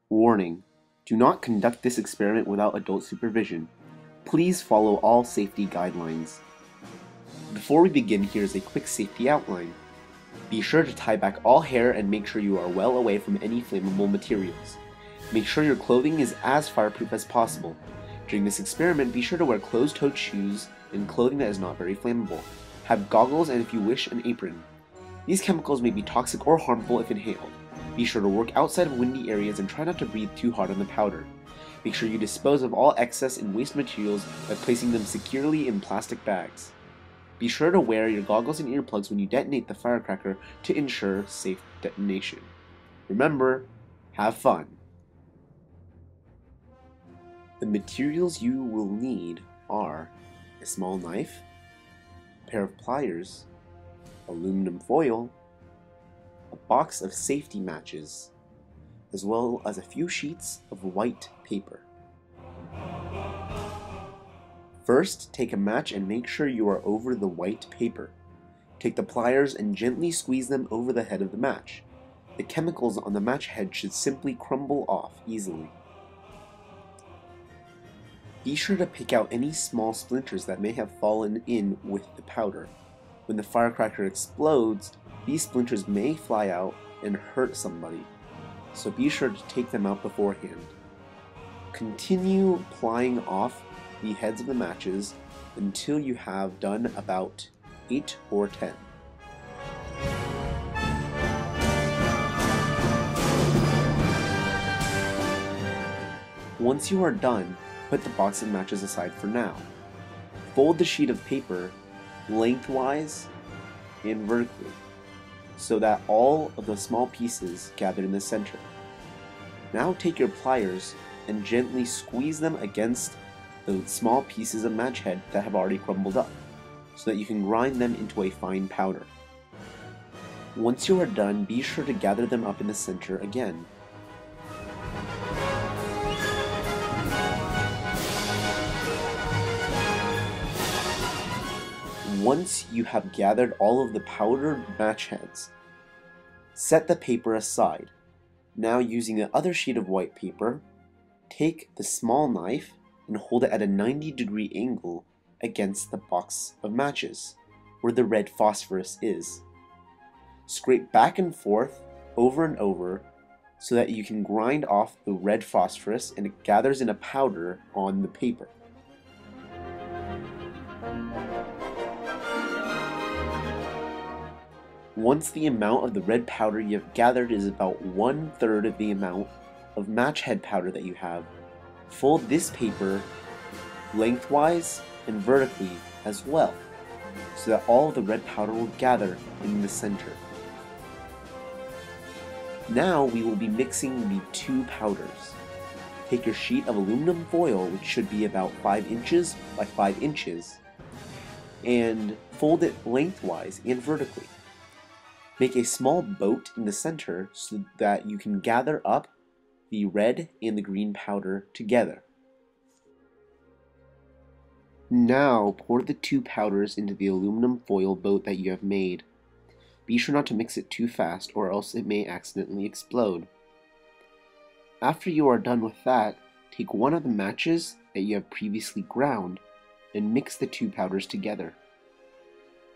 Warning: do not conduct this experiment without adult supervision. Please follow all safety guidelines. Before we begin, here's a quick safety outline. Be sure to tie back all hair and make sure you are well away from any flammable materials. Make sure your clothing is as fireproof as possible. During this experiment, be sure to wear closed-toed shoes and clothing that is not very flammable. Have goggles and, if you wish, an apron. These chemicals may be toxic or harmful if inhaled. Be sure to work outside of windy areas and try not to breathe too hard on the powder. Make sure you dispose of all excess and waste materials by placing them securely in plastic bags. Be sure to wear your goggles and earplugs when you detonate the firecracker to ensure safe detonation. Remember, have fun! The materials you will need are a small knife, a pair of pliers, aluminum foil, a box of safety matches, as well as a few sheets of white paper. First, take a match and make sure you are over the white paper. Take the pliers and gently squeeze them over the head of the match. The chemicals on the match head should simply crumble off easily. Be sure to pick out any small splinters that may have fallen in with the powder. When the firecracker explodes, these splinters may fly out and hurt somebody, so be sure to take them out beforehand. Continue plying off the heads of the matches until you have done about 8 or 10. Once you are done, put the box of matches aside for now. Fold the sheet of paper lengthwise and vertically so that all of the small pieces gather in the center. Now take your pliers and gently squeeze them against the small pieces of match head that have already crumbled up so that you can grind them into a fine powder. Once you are done, be sure to gather them up in the center again. Once you have gathered all of the powdered match heads, set the paper aside. Now, using the other sheet of white paper, take the small knife and hold it at a 90-degree angle against the box of matches, where the red phosphorus is. Scrape back and forth, over and over, so that you can grind off the red phosphorus and it gathers in a powder on the paper. Once the amount of the red powder you have gathered is about 1/3 of the amount of match head powder that you have, fold this paper lengthwise and vertically as well, so that all of the red powder will gather in the center. Now we will be mixing the two powders. Take your sheet of aluminum foil, which should be about 5 inches by 5 inches, and fold it lengthwise and vertically. Make a small boat in the center so that you can gather up the red and the green powder together. Now pour the two powders into the aluminum foil boat that you have made. Be sure not to mix it too fast or else it may accidentally explode. After you are done with that, take one of the matches that you have previously ground and mix the two powders together.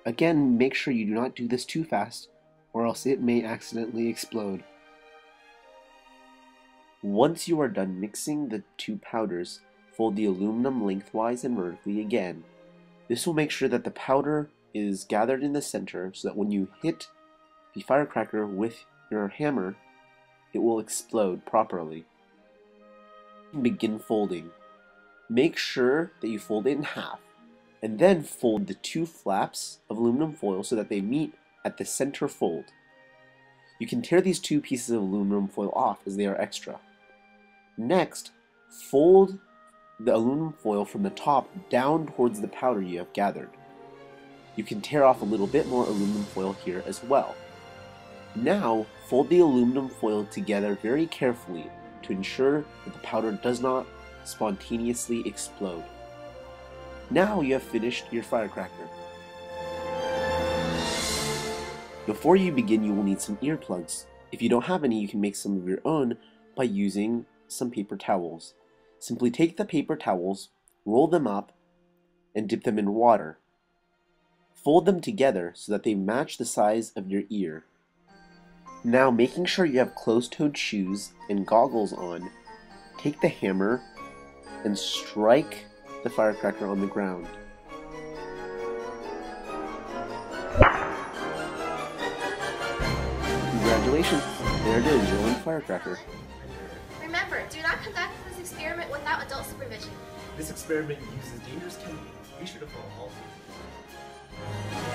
Again, make sure you do not do this too fast or else it may accidentally explode. Once you are done mixing the two powders, fold the aluminum lengthwise and vertically again. This will make sure that the powder is gathered in the center so that when you hit the firecracker with your hammer, it will explode properly. Begin folding. Make sure that you fold it in half, and then fold the two flaps of aluminum foil so that they meet at the center fold. You can tear these two pieces of aluminum foil off as they are extra. Next, fold the aluminum foil from the top down towards the powder you have gathered. You can tear off a little bit more aluminum foil here as well. Now, fold the aluminum foil together very carefully to ensure that the powder does not spontaneously explode. Now you have finished your firecracker. Before you begin, you will need some earplugs. If you don't have any, you can make some of your own by using some paper towels. Simply take the paper towels, roll them up, and dip them in water. Fold them together so that they match the size of your ear. Now, making sure you have closed-toed shoes and goggles on, take the hammer and strike the firecracker on the ground. Congratulations! There it is, your one firecracker. Remember, do not conduct this experiment without adult supervision. This experiment uses dangerous chemicals. Be sure to follow all rules.